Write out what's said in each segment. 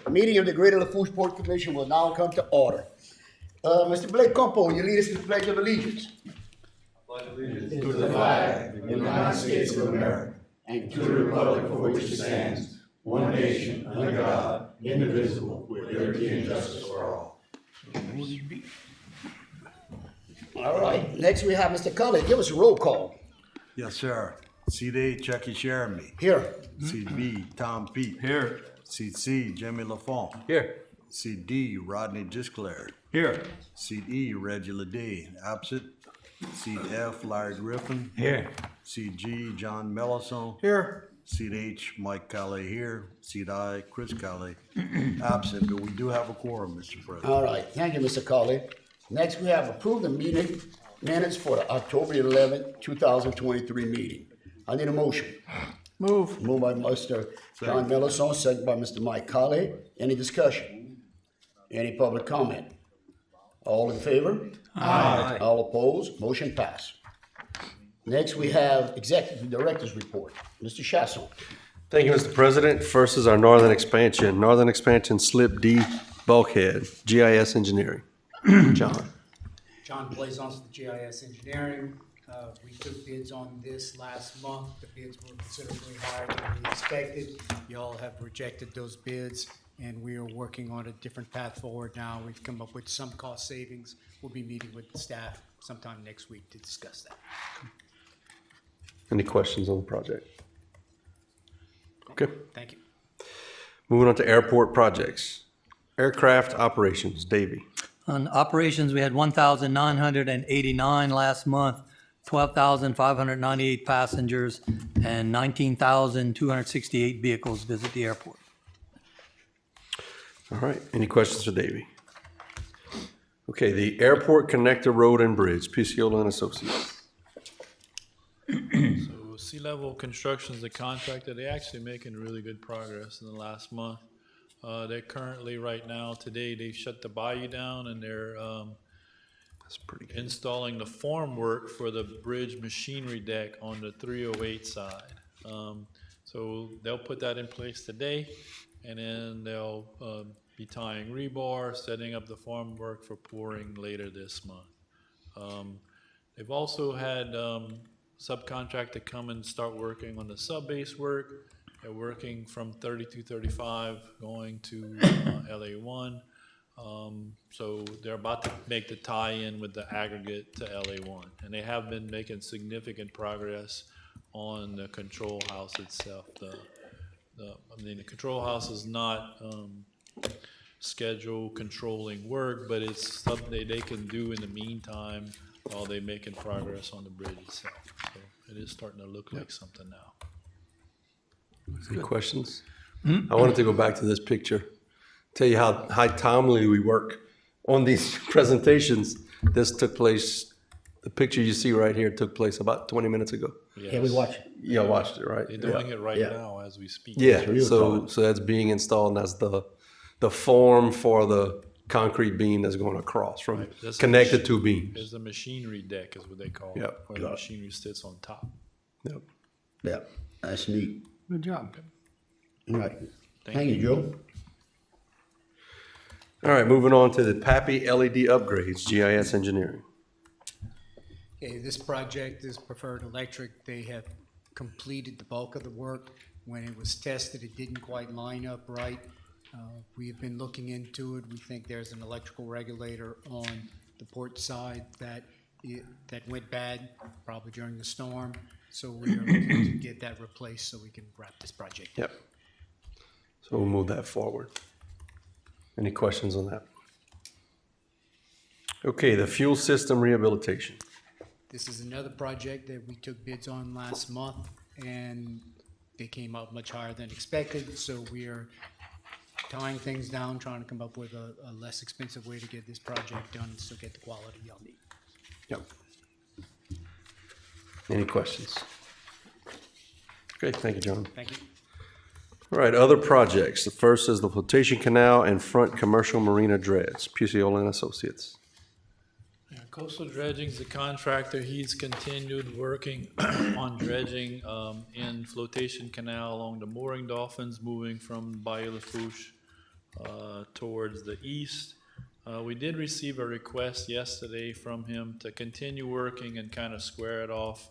Meeting of the Greater Lafourche Port Commission will now come to order. Mr. Blake Compo, you lead us in the Pledge of Allegiance. To the flag of the United States of America and to the republic for which it stands, one nation, under God, indivisible, with liberty and justice for all. All right, next we have Mr. Cully. Give us a roll call. Yes, sir. Seat A, Chucky Jeremy. Here. Seat B, Tom Pete. Here. Seat C, Jimmy Lafont. Here. Seat D, Rodney Gisclair. Here. Seat E, Reggie Leday, absent. Seat F, Larry Griffin. Here. Seat G, John Mellison. Here. Seat H, Mike Calais here. Seat I, Chris Calais, absent, but we do have a quorum, Mr. President. All right, thank you, Mr. Cully. Next, we have approved the meeting minutes for the October 11th, 2023 meeting. I need a motion. Move. Moved by Mr. John Mellison, second by Mr. Mike Colley. Any discussion? Any public comment? All in favor? Aye. All opposed? Motion passed. Next, we have Executive Director's Report. Mr. Chasson. Thank you, Mr. President. First is our northern expansion. Northern expansion slip D bulkhead, GIS engineering. John. John Blazons with GIS Engineering. We took bids on this last month. The bids were considerably higher than we expected. Y'all have rejected those bids, and we are working on a different path forward now. We've come up with some cost savings. We'll be meeting with the staff sometime next week to discuss that. Any questions on the project? Okay. Thank you. Moving on to airport projects. Aircraft operations, Davey. On operations, we had 1,989 last month, 12,598 passengers, and 19,268 vehicles visit the airport. All right. Any questions for Davey? Okay, the Airport Connector Road and Bridge, PCO and Associates. So Sea Level Construction's the contractor. They're actually making really good progress in the last month. They're currently right now, today, they've shut the bayou down and they're That's pretty good. installing the formwork for the bridge machinery deck on the 308 side. So they'll put that in place today, and then they'll be tying rebar, setting up the formwork for pouring later this month. They've also had subcontractor come and start working on the sub-base work. They're working from 3235 going to LA1. So they're about to make the tie-in with the aggregate to LA1. And they have been making significant progress on the control house itself. The control house is not schedule controlling work, but it's something they can do in the meantime while they're making progress on the bridge itself. So it is starting to look like something now. Any questions? I wanted to go back to this picture, tell you how timely we work on these presentations. This took place, the picture you see right here took place about 20 minutes ago. Yes. Yeah, we watch it. Yeah, watched it, right? They're doing it right Yeah. now as we speak. Yeah, real so time. so that's being installed, and that's the form for the concrete beam that's going across from Right, that's connected the two beams. There's the machinery deck is what they call it, Yep. where the machinery sits on top. Yep. Yeah, that's neat. Good job. All right. Thank you, Joe. All right, moving on to the PAPI LED upgrades, GIS engineering. Okay, this project is Preferred Electric. They have completed the bulk of the work. When it was tested, it didn't quite line up right. We have been looking into it. We think there's an electrical regulator on the port side that went bad, probably during the storm. So we are looking to get that replaced so we can wrap this project up. Yep. So we'll move that forward. Any questions on that? Okay, the fuel system rehabilitation. This is another project that we took bids on last month, and they came out much higher than expected. So we are tying things down, trying to come up with a less expensive way to get this project done and still get the quality y'all need. Yep. Any questions? Okay, thank you, John. Thank you. All right, other projects. The first is the flotation canal and front commercial marina dredge, Puciola and Associates. Yeah, Coastal Dredging's the contractor. He's continued working on dredging in flotation canal along the mooring dolphins, moving from Bayou Lafourche towards the east. We did receive a request yesterday from him to continue working and kind of square it off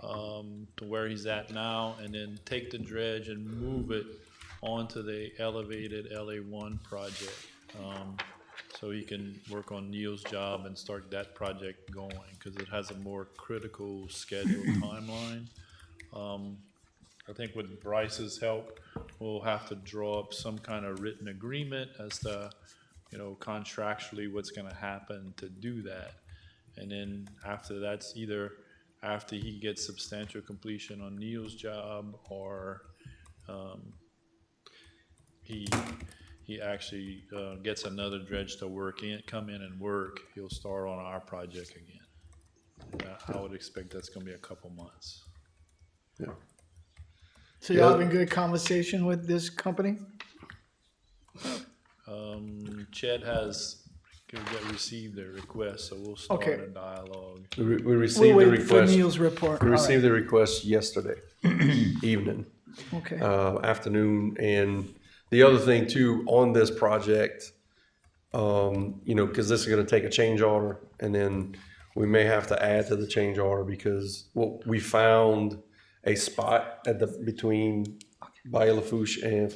to where he's at now, and then take the dredge and move it onto the elevated LA1 project. So he can work on Neil's job and start that project going, because it has a more critical schedule timeline. I think with Bryce's help, we'll have to draw up some kind of written agreement as to, you know, contractually what's gonna happen to do that. And then after that's either after he gets substantial completion on Neil's job, or he actually gets another dredge to come in and work, he'll start on our project again. And I would expect that's gonna be a couple months. Yeah. So you're having good conversation with this company? Chet has received their request, so we'll start Okay. a dialogue. We We'll received the wait for request. Neil's report. We All right. received the request yesterday evening, Okay. afternoon, and the other thing too on this project, you know, because this is going to take a change order, and then we may have to add to the change order because we found a spot at between Bayou Lafourche and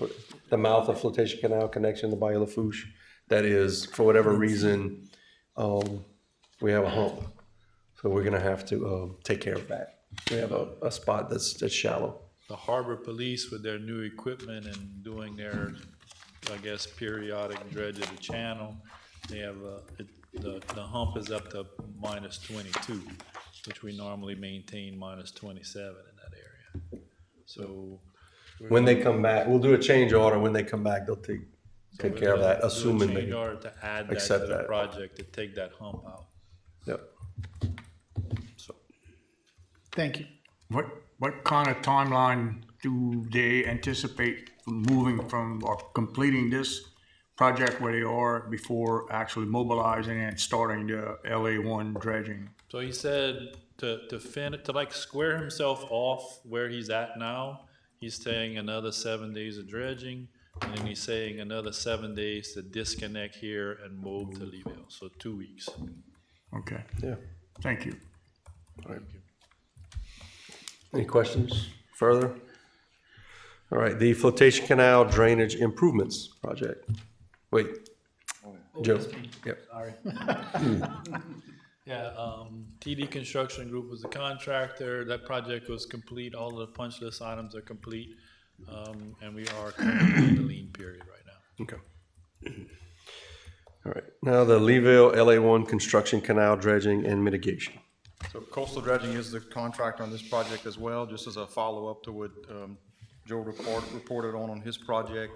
the mouth of Flotation Canal connection to Bayou Lafourche that is, for whatever reason, we have a hump. So we're gonna have to take care of that. We have a spot that's shallow. The harbor police with their new equipment and doing their, I guess, periodic dredge of the channel, they have the hump is up to -22, which we normally maintain -27 in that area. So When they come back, we'll do a change order. When they come back, they'll take care of that, do a assuming change they order to add that to accept the that. project to take that hump out. Yep. So, Thank you. What kind of timeline do they anticipate moving from or completing this project where they are before actually mobilizing and starting the LA1 dredging? So he said to like square himself off where he's at now, he's saying another 7 days of dredging, and then he's saying another 7 days to disconnect here and move to Leeville, so 2 weeks. Okay, yeah. thank you. All right. Any questions further? All right, the Flotation Canal Drainage Improvements Project. Wait. Joe. Yep. Sorry. Yeah, TD Construction Group was the contractor. That project was complete. All the punch list items are complete. And we are currently in the lean period right now. Okay. All right, now the Leeville LA1 Construction Canal Dredging and Mitigation. So Coastal Dredging is the contractor on this project as well, just as a follow-up to what Joe reported on his project.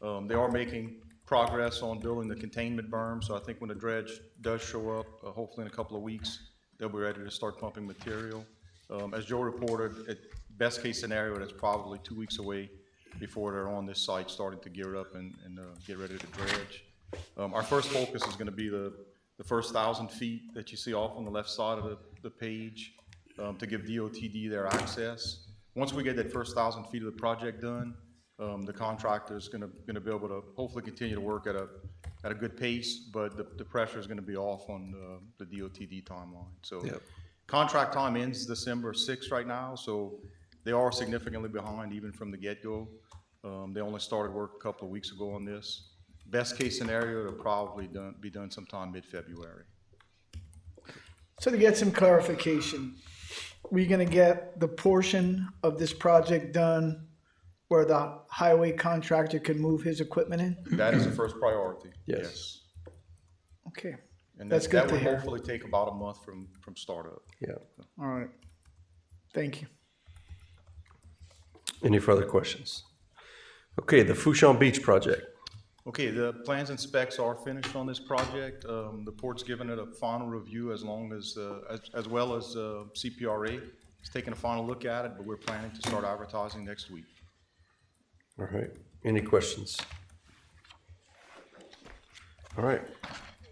They are making progress on building the containment berm, so I think when the dredge does show up, hopefully in a couple of weeks, they'll be ready to start pumping material. As Joe reported, at best case scenario, that's probably 2 weeks away before they're on this site starting to gear up and get ready to dredge. Our first focus is going to be the first 1,000 feet that you see off on the left side of the page to give DOTD their access. Once we get that first 1,000 feet of the project done, the contractor is going to be able to hopefully continue to work at a good pace, but the pressure is going to be off on the DOTD timeline. So Yep. contract time ends December 6th right now, so they are significantly behind even from the get-go. They only started work a couple of weeks ago on this. Best case scenario, it'll probably be done sometime mid-February. So to get some clarification, we're gonna get the portion of this project done where the highway contractor can move his equipment in? That is the first priority. Yes. Okay, And That's that good to would hear. hopefully take about a month from startup. Yeah. all right. Thank you. Any further questions? Okay, the Fouchon Beach Project. Okay, the plans and specs are finished on this project. The port's given it a final review as well as CPRA. It's taking a final look at it, but we're planning to start advertising next week. All right, any questions? All right,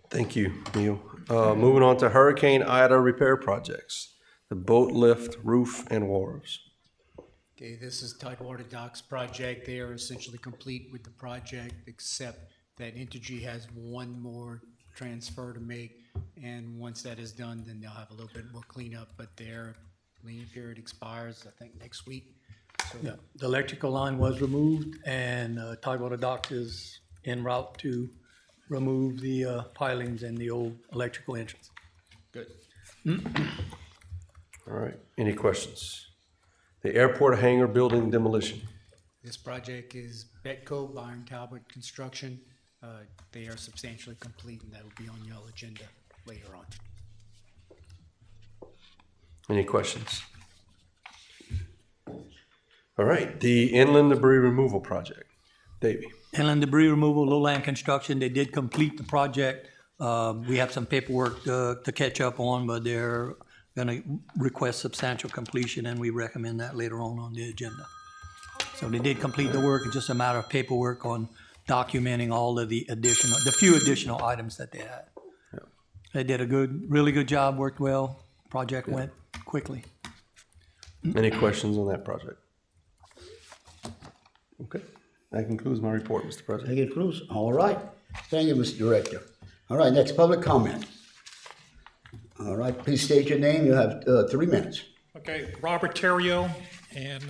thank you, Neil. Moving on to Hurricane Ida repair projects, the boat lift, roof, and wharves. Okay, this is Tidewater Docks project. They are essentially complete with the project, except that Entergy has one more transfer to make, and once that is done, then they'll have a little bit more cleanup, but their lien period expires, I think, next week. So Yeah, the electrical line was removed, and Tidewater Dock is en route to remove the pilings in the old electrical entrance. good. All right, any questions? The airport hangar building demolition. This project is Betco, Byron Talbot Construction. They are substantially complete, and that will be on your agenda later on. Any questions? All right, the inland debris removal project. Davey. Inland debris removal, lowland construction, they did complete the project. We have some paperwork to catch up on, but they're gonna request substantial completion, and we recommend that later on the agenda. So they did complete the work, it's just a matter of paperwork on documenting all of the few additional items that they had. They did a really good job, worked well, project went quickly. Any questions on that project? Okay, that concludes my report, Mr. President. Thank you, Cruz. All right. Thank you, Mr. Director. All right, next public comment. All right, please state your name. You have 3 minutes. Okay, Robert Terrio, and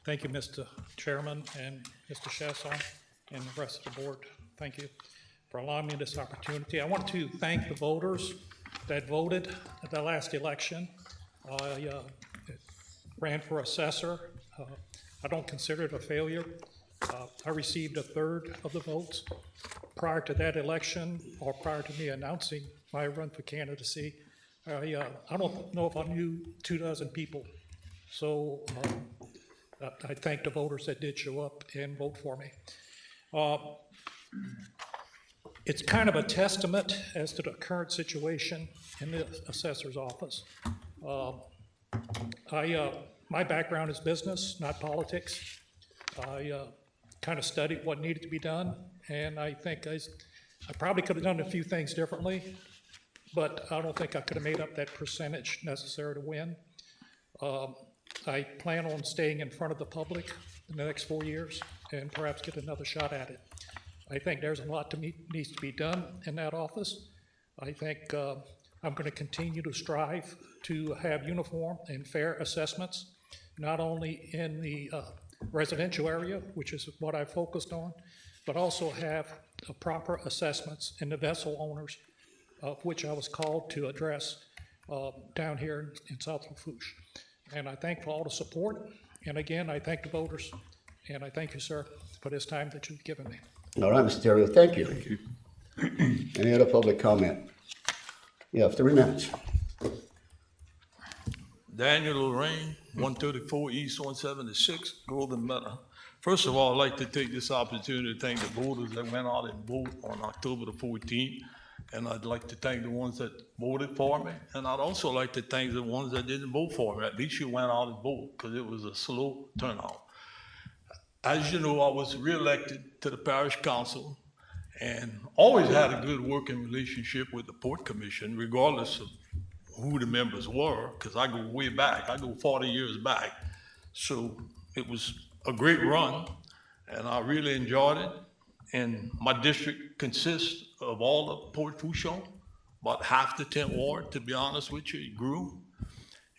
thank you, Mr. Chairman and Mr. Chasson and the rest of the board. Thank you for allowing me this opportunity. I want to thank the voters that voted at the last election. I ran for assessor. I don't consider it a failure. I received a third of the votes. Prior to that election, or prior to me announcing my run for candidacy, I don't know if I knew 24 people. So I thank the voters that did show up and vote for me. It's kind of a testament as to the current situation in the assessor's office. My background is business, not politics. I kind of studied what needed to be done, and I think I probably could have done a few things differently, but I don't think I could have made up that percentage necessary to win. I plan on staying in front of the public in the next 4 years and perhaps get another shot at it. I think there's a lot needs to be done in that office. I think I'm going to continue to strive to have uniform and fair assessments, not only in the residential area, which is what I focused on, but also have proper assessments in the vessel owners, of which I was called to address down here in South Lafourche. And I thank for all the support. And again, I thank the voters, and I thank you, sir, for this time that you've given me. All right, Mr. Terrio, thank you. Thank you. Any other public comment? You have 3 minutes. Daniel Lorraine, 134 East 176, Golden Meadow. First of all, I'd like to take this opportunity to thank the voters that went out and voted on October the 14th. And I'd like to thank the ones that voted for me. And I'd also like to thank the ones that didn't vote for me. At least you went out and voted, because it was a slow turnout. As you know, I was reelected to the parish council and always had a good working relationship with the Port Commission, regardless of who the members were, because I go way back. I go 40 years back. So it was a great run, and I really enjoyed it. And my district consists of all of Port Fourchon, about half the 10th ward, to be honest with you. It grew.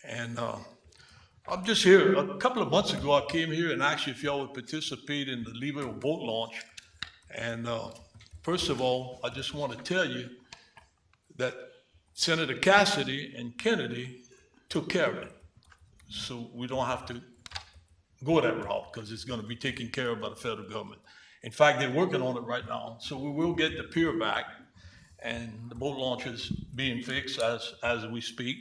And I'm just here. A couple of months ago, I came here and asked you if y'all would participate in the Leave It boat launch. And first of all, I just want to tell you that Senator Cassidy and Kennedy took care of it. So we don't have to go that route, because it's going to be taken care of by the federal government. In fact, they're working on it right now. So we will get the pier back, and the boat launch is being fixed as we speak.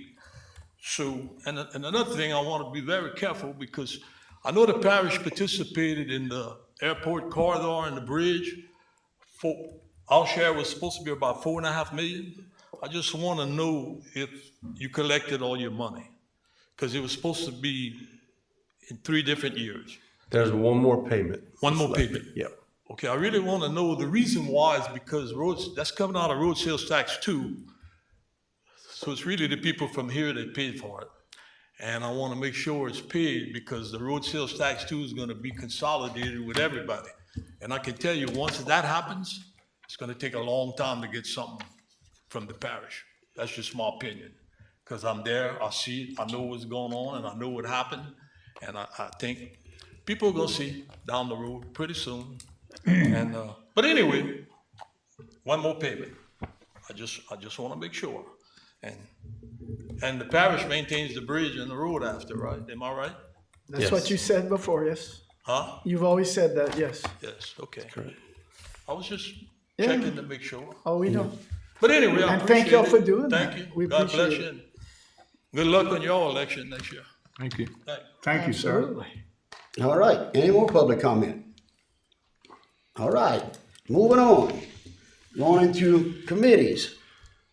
So, and another thing, I want to be very careful, because I know the parish participated in the airport corridor and the bridge. Our share was supposed to be about $4.5 million. I just want to know if you collected all your money, because it was supposed to be in 3 different years. There's one more payment. One more payment? Yep. Okay, I really want to know the reason why is because that's coming out of road sales tax too. So it's really the people from here that paid for it. And I want to make sure it's paid, because the road sales tax too is going to be consolidated with everybody. And I can tell you, once that happens, it's gonna take a long time to get something from the parish. That's just my opinion. Cause I'm there, I see it, I know what's going on, and I know what happened. And I think people are gonna see down the road pretty soon. And, but anyway, one more payment. I just wanna make sure. And the parish maintains the bridge and the road after, right? Am I right? That's Yes. what you said before, yes. Huh? You've always said that, yes. Yes, okay. Correct. I was just Yeah. checking to make sure. Oh, we know. But anyway, I And thank y'all appreciate for it. doing Thank that. you. We God bless appreciate you. it. and Good luck on your election next year. Thank you. Thanks. Thank you, sir. Absolutely. All right, any more public comment? All right, moving on. Going into committees.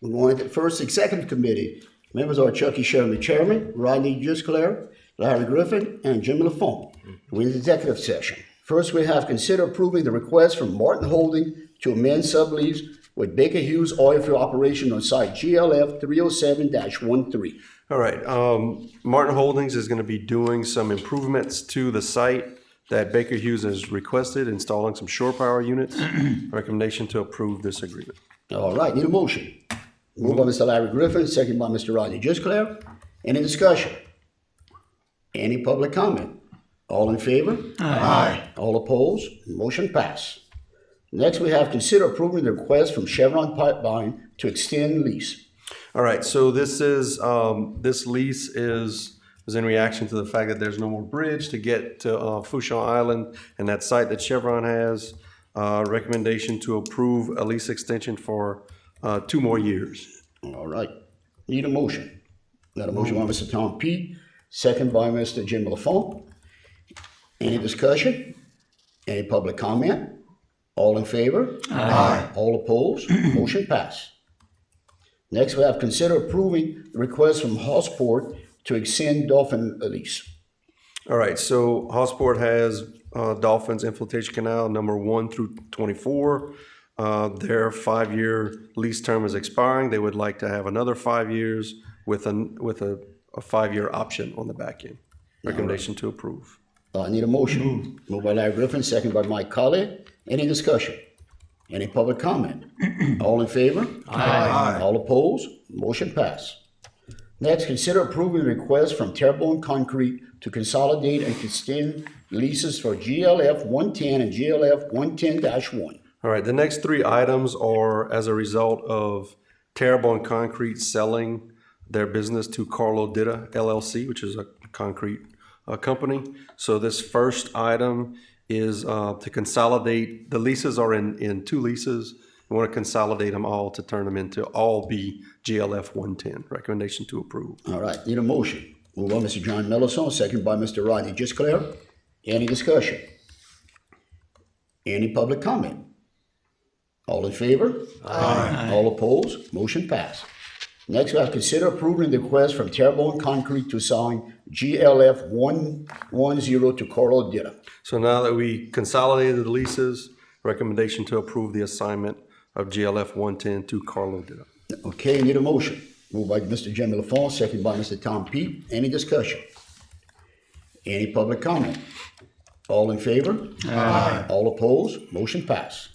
We're going into the first executive committee. Members are Chucky Sherman, Chairman, Rodney Jusclair, Larry Griffin, and Jim LaFont. We're in the executive session. First, we have consider approving the request from Martin Holding to amend sublease with Baker Hughes oil field operation on site GLF 307-13. All right, Martin Holdings is gonna be doing some improvements to the site that Baker Hughes has requested, installing some shore power units. Recommendation to approve this agreement. All right, need a motion. Moved by Mr. Larry Griffin, second by Mr. Rodney Jusclair. Any discussion? Any public comment? All in favor? Aye. All opposed? Motion passed. Next, we have consider approving the request from Chevron Pipeline to extend lease. All right, so this is, this lease is in reaction to the fact that there's no more bridge to get to Fouchon Island and that site that Chevron has. Recommendation to approve a lease extension for 2 more years. All right, need a motion. Got a motion by Mr. Tom P., second by Mr. Jim LaFont. Any discussion? Any public comment? All in favor? Aye. All opposed? Motion passed. Next, we have consider approving the request from Hossport to extend Dolphin lease. All right, so Hossport has Dolphins Infiltration Canal number 1 through 24. Their 5-year lease term is expiring. They would like to have another 5 years with a 5-year option on the back end. Recommendation to approve. I need a motion. Moved by Larry Griffin, second by Mike Colley. Any discussion? Any public comment? All in favor? Aye. All opposed? Motion passed. Next, consider approving the request from Terrebonne Concrete to consolidate and extend leases for GLF 110 and GLF 110-1. All right, the next 3 items are as a result of Terrebonne Concrete selling their business to Carlo Ditta LLC, which is a concrete company. So this first item is to consolidate. The leases are in 2 leases. We want to consolidate them all to turn them into all be GLF 110. Recommendation to approve. All right, need a motion. Moved by Mr. John Mellison, second by Mr. Rodney Jusclair. Any discussion? Any public comment? All in favor? Aye. All opposed? Motion passed. Next, we have consider approving the request from Terrebonne Concrete to sign GLF 110 to Carlo Ditta. So now that we consolidated the leases, recommendation to approve the assignment of GLF 110 to Carlo Ditta. Okay, need a motion. Moved by Mr. Jim LaFont, second by Mr. Tom Peet. Any discussion? Any public comment? All in favor? Aye. All opposed? Motion passed.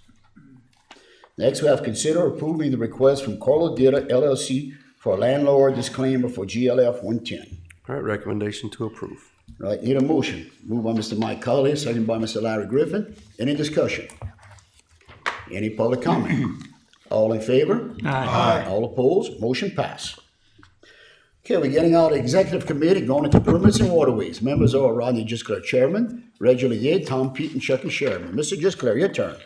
Next, we have consider approving the request from Carlo Ditta LLC for a landlord disclaimer for GLF 110. All right, recommendation to approve. Right, need a motion. Moved by Mr. Mike Colley, second by Mr. Larry Griffin. Any discussion? Any public comment? All in favor? Aye. All opposed? Motion passed. Okay, we're getting out of executive committee, going into permits and waterways. Members are Rodney Jusclair, Chairman, Reggie Lear, Tom Peet, and Chucky Sherman. Mr. Jusclair, your turn.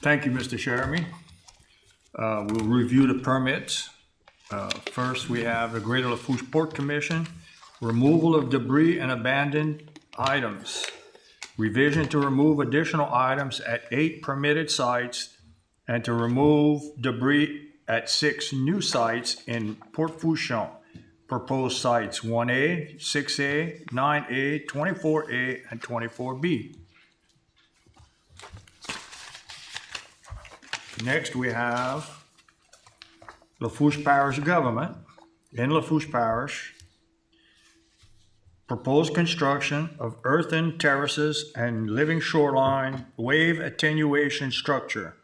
Thank you, Mr. Chairman. We'll review the permits. First, we have the Greater Lafourche Port Commission, removal of debris and abandoned items. Revision to remove additional items at 8 permitted sites and to remove debris at 6 new sites in Port Fouchon. Proposed sites 1A, 6A, 9A, 24A, and 24B. Next, we have Lafourche Parish Government. In Lafourche Parish, proposed construction of earthen terraces and living shoreline wave attenuation structure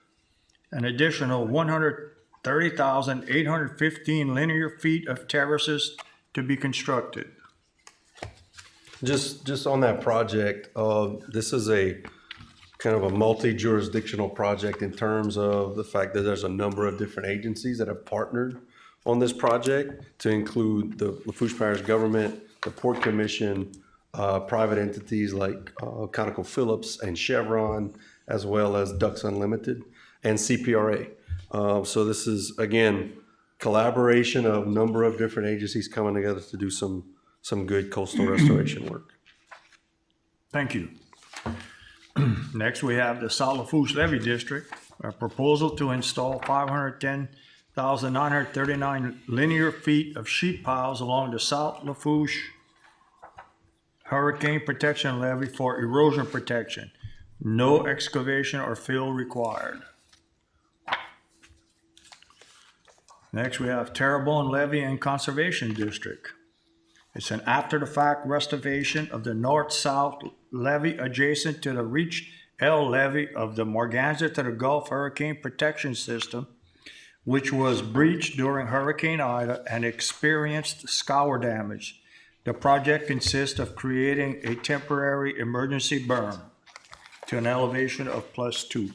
an additional 130,815 linear feet of terraces to be constructed. Just on that project, this is a kind of a multi-jurisdictional project in terms of the fact that there's a number of different agencies that have partnered on this project, to include the Lafourche Parish government, the Port Commission, private entities like ConocoPhillips and Chevron, as well as Ducks Unlimited and CPRA. So this is, again, collaboration of a number of different agencies coming together to do some good coastal restoration work. Thank you. Next, we have the South Lafourche Levee District, a proposal to install 510,939 linear feet of sheet piles along the South Lafourche Hurricane Protection Levee for erosion protection. No excavation or fill required. Next, we have Terrebonne Levee and Conservation District. It's an after-the-fact restoration of the north-south levee adjacent to the Reach L levee of the Morganza to the Gulf Hurricane Protection System, which was breached during Hurricane Ida and experienced scour damage. The project consists of creating a temporary emergency berm to an elevation of +2.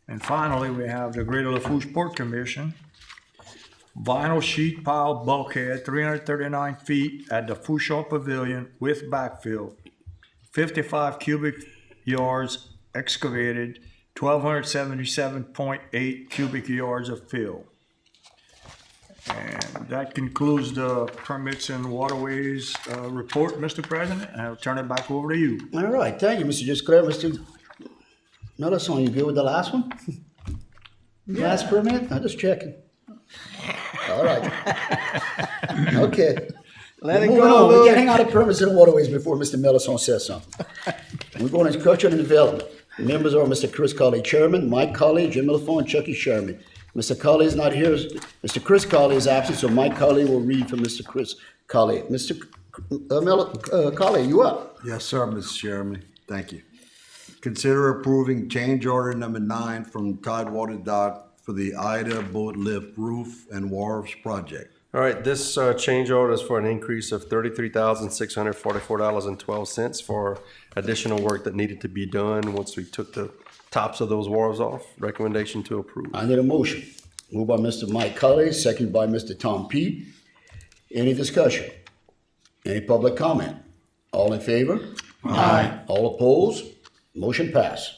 And finally, we have the Greater Lafourche Port Commission. Vinyl sheet pile bulkhead, 339 feet at the Fouchon Pavilion with backfill. 55 cubic yards excavated, 1,277.8 cubic yards of fill. And that concludes the permits and waterways report, Mr. President, and I'll turn it back over to you. All right, thank you, Mr. Jusclair. Mr. Mellison, you good with the last one? Last permit? I'm just checking. All right. Okay. Let it Moving go, on. We Louis. can't hang out of permits and waterways before Mr. Mellison says something. We're going into culture and development. Members are Mr. Chris Colley, Chairman, Mike Colley, Jim LaFond, Chucky Sherman. Mr. Colley is not here. Mr. Chris Colley is absent, so Mike Colley will read for Mr. Chris Colley. Mr. Colley, you up? Yes, sir, Mr. Chairman. Thank you. Consider approving change order number 9 from Tidewater Dock for the Ida Boat Lift Roof and Wharves Project. All right, this change order is for an increase of $33,644.12 for additional work that needed to be done once we took the tops of those wharves off. Recommendation to approve. I need a motion. Moved by Mr. Mike Colley, second by Mr. Tom Pete. Any discussion? Any public comment? All in favor? Aye. All opposed? Motion passed.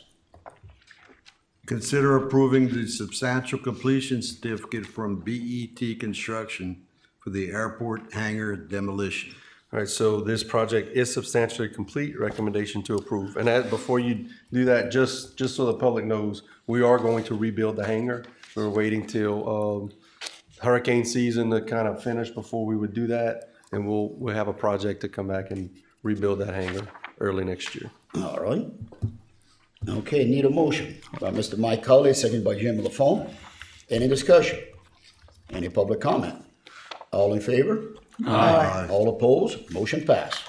Consider approving the substantial completion certificate from BET Construction for the airport hangar demolition. All right, so this project is substantially complete. Recommendation to approve. And before you do that, just so the public knows, we are going to rebuild the hangar. We were waiting till hurricane season to kind of finish before we would do that. And we'll have a project to come back and rebuild that hangar early next year. All right. Okay, need a motion by Mr. Mike Colley, second by Jim LaFond. Any discussion? Any public comment? All in favor? Aye. All opposed? Motion passed.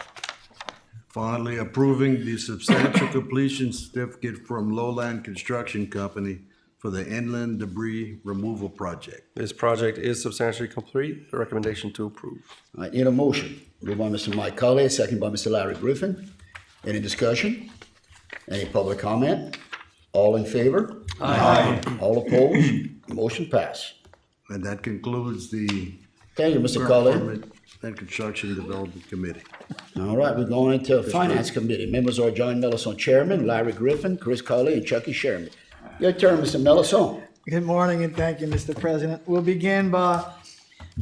Finally, approving the substantial completion certificate from Lowland Construction Company for the inland debris removal project. This project is substantially complete. Recommendation to approve. I need a motion. Moved by Mr. Mike Colley, second by Mr. Larry Griffin. Any discussion? Any public comment? All in favor? Aye. All opposed? Motion passed. And that concludes the Thank you, Mr. Colley. Permit and Construction Development Committee. All right, we're going into Finance Committee. Members are John Mellison, Chairman, Larry Griffin, Chris Colley, and Chucky Sherman. Your turn, Mr. Mellison. Good morning and thank you, Mr. President. We'll begin by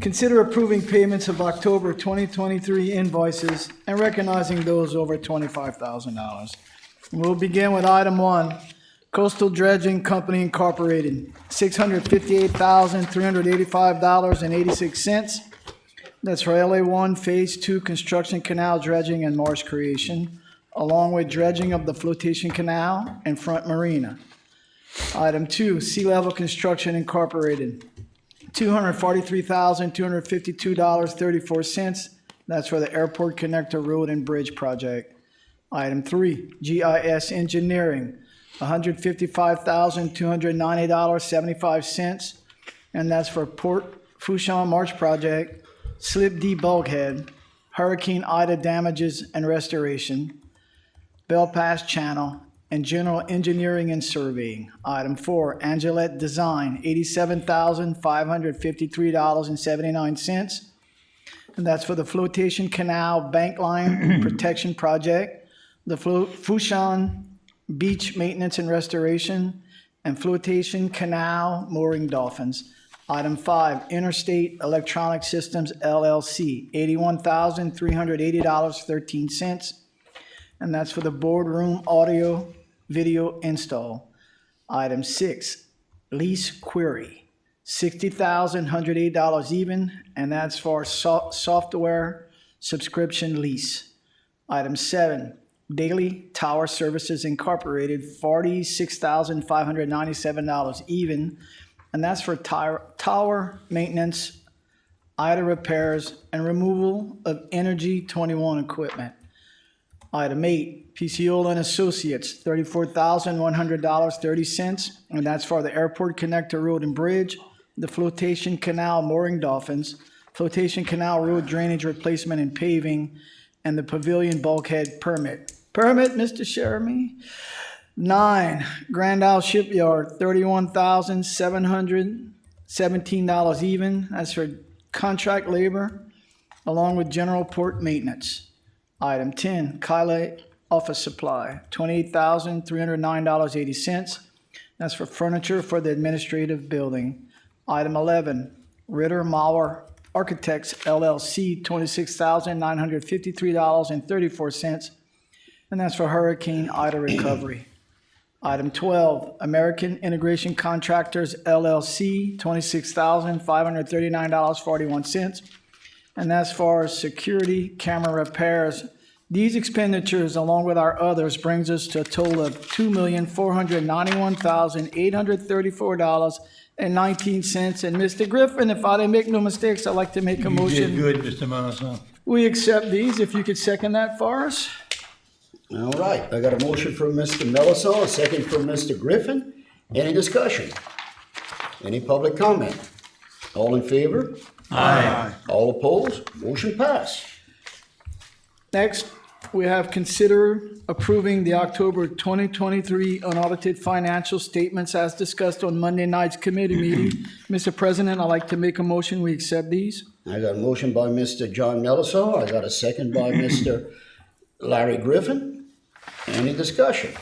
consider approving payments of October 2023 invoices and recognizing those over $25,000. We'll begin with item 1, Coastal Dredging Company Incorporated, $658,385.86. That's for LA1 Phase 2 construction, canal dredging, and marsh creation, along with dredging of the flotation canal and front marina. Item 2, Sea Level Construction Incorporated, $243,252.34. That's for the Airport Connector Road and Bridge Project. Item 3, GIS Engineering, $155,290.75. And that's for Port Fourchon Marsh Project, Slip D Bulkhead, Hurricane Ida damages and restoration, Bell Pass Channel, and general engineering and surveying. Item 4, Angelette Design, $87,553.79. And that's for the Flotation Canal Bank Line Protection Project, the Fourchon Beach Maintenance and Restoration, and Flotation Canal Mooring Dolphins. Item 5, Interstate Electronic Systems LLC, $81,380.13. And that's for the boardroom audio video install. Item 6, Lease Query, $60,108 even, and that's for software subscription lease. Item 7, Daily Tower Services Incorporated, $46,597 even, and that's for tower maintenance, IDA repairs, and removal of Energy 21 equipment. Item 8, Picciola and Associates, $34,100.30, and that's for the Airport Connector Road and Bridge, the Flotation Canal Mooring Dolphins, Flotation Canal Road Drainage Replacement and Paving, and the Pavilion Bulkhead Permit. Permit, Mr. Jeremy? 9, Grand Isle Shipyard, $31,717 even. That's for contract labor, along with general port maintenance. Item 10, Kyla Office Supply, $28,309.80. That's for furniture for the administrative building. Item 11, Ritter Mauer Architects LLC, $26,953.34. And that's for Hurricane Ida recovery. Item 12, American Integration Contractors LLC, $26,539.41. And that's for security camera repairs. These expenditures, along with our others, brings us to a total of $2,491,834.19. And Mr. Griffin, if I didn't make no mistakes, I'd like to make a motion. You did good, Mr. Monson. We accept these, if you could second that for us. All right, I got a motion from Mr. Melisson, a second from Mr. Griffin. Any discussion? Any public comment? All in favor? Aye. All opposed? Motion passed. Next, we have consider approving the October 2023 unaudited financial statements as discussed on Monday night's committee meeting. Mr. President, I'd like to make a motion, we accept these. I got a motion by Mr. John Melisson. I got a second by Mr. Larry Griffin. Any discussion?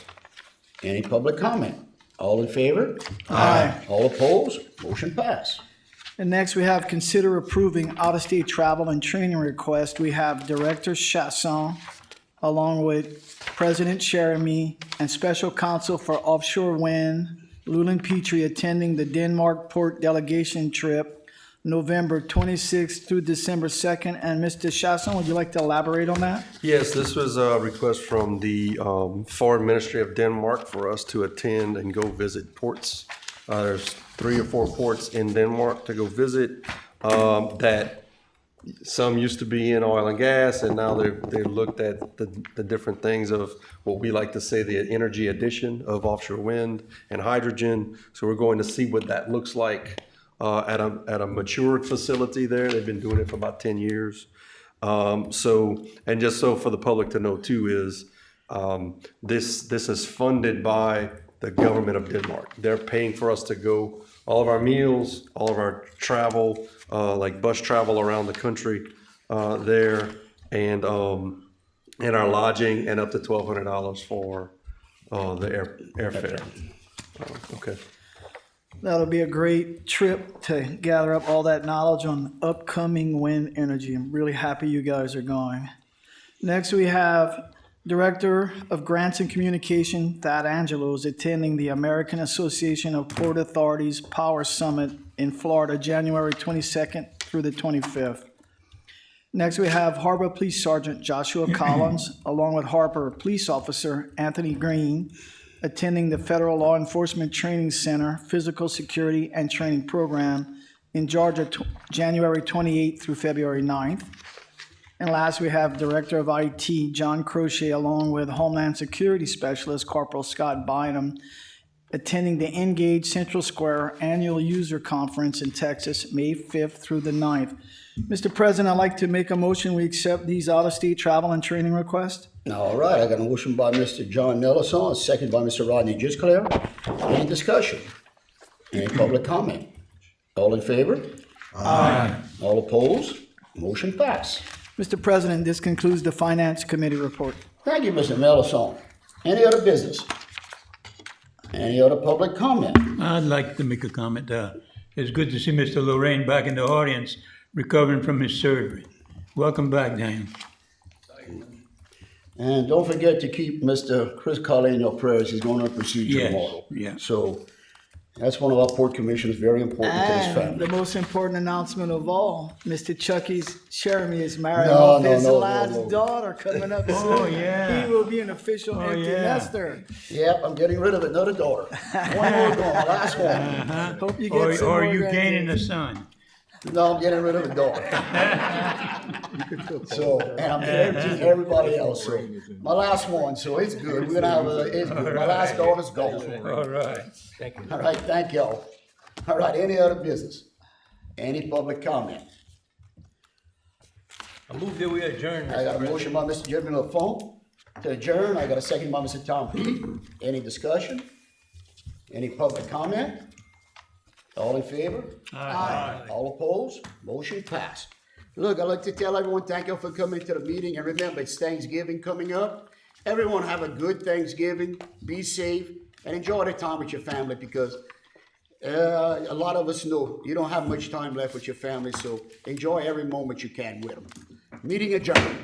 Any public comment? All in favor? Aye. All opposed? Motion passed. And next, we have consider approving out-of-state travel and training request. We have Director Chasson, along with President Jeremy, and Special Counsel for Offshore Wind, Luling Petrie, attending the Denmark Port Delegation trip, November 26th through December 2nd. And Mr. Chasson, would you like to elaborate on that? Yes, this was a request from the Foreign Ministry of Denmark for us to attend and go visit ports. There's 3 or 4 ports in Denmark to go visit that some used to be in oil and gas, and now they've looked at the different things of what we like to say the energy addition of offshore wind and hydrogen. So we're going to see what that looks like at a matured facility there. They've been doing it for about 10 years. And just so for the public to know too is this is funded by the government of Denmark. They're paying for us to go, all of our meals, all of our travel, like bus travel around the country there, and our lodging, and up to $1,200 for the airfare. Okay. That'll be a great trip to gather up all that knowledge on upcoming wind energy. I'm really happy you guys are going. Next, we have Director of Grants and Communication, Thad Angelo, is attending the American Association of Port Authorities Power Summit in Florida, January 22nd through the 25th. Next, we have Harbor Police Sergeant Joshua Collins, along with Harbor Police Officer Anthony Green, attending the Federal Law Enforcement Training Center Physical Security and Training Program in Georgia, January 28th through February 9th. And last, we have Director of IT, John Crochet, along with Homeland Security Specialist, Corporal Scott Bynum, attending the Engage Central Square Annual User Conference in Texas, May 5th through the 9th. Mr. President, I'd like to make a motion, we accept these out-of-state travel and training requests. All right, I got a motion by Mr. John Nelson, a second by Mr. Rodney Gisclair. Any discussion? Any public comment? All in favor? Aye. All opposed? Motion passed. Mr. President, this concludes the Finance Committee report. Thank you, Mr. Nelson. Any other business? Any other public comment? I'd like to make a comment. It's good to see Mr. Lorraine back in the audience, recovering from his surgery. Welcome back, Daniel. And don't forget to keep Mr. Chris Colley in your prayers. He's going on a procedure Yes, tomorrow. yeah. So that's one of our port commissioners, very important to his And family. the most important announcement of all, Mr. Chucky's Jeremy is marrying No, off no, his no, no, lad's no. daughter coming up soon. Oh, yeah. He will be an official empty yeah. nester. Yep, I'm getting rid of another daughter. One more going, my last one. Hope you get some Or more are you grandkids. gaining a son? No, I'm getting rid of a daughter. So, and I'm guaranteeing everybody else. So, my last one, so it's good. We're gonna have it's good. My last daughter's gone. All right. All right, thank y'all. All right, any other business? Any public comment? I move that we adjourn. I got a motion by Mr. Jeremy LaFont to adjourn. I got a second by Mr. Tom Peake. Any discussion? Any public comment? All in favor? Aye. All opposed? Motion passed. Look, I'd like to tell everyone, thank you for coming to the meeting, and remember, it's Thanksgiving coming up. Everyone have a good Thanksgiving, be safe, and enjoy the time with your family, because a lot of us know you don't have much time left with your family, so enjoy every moment you can with them. Meeting adjourned.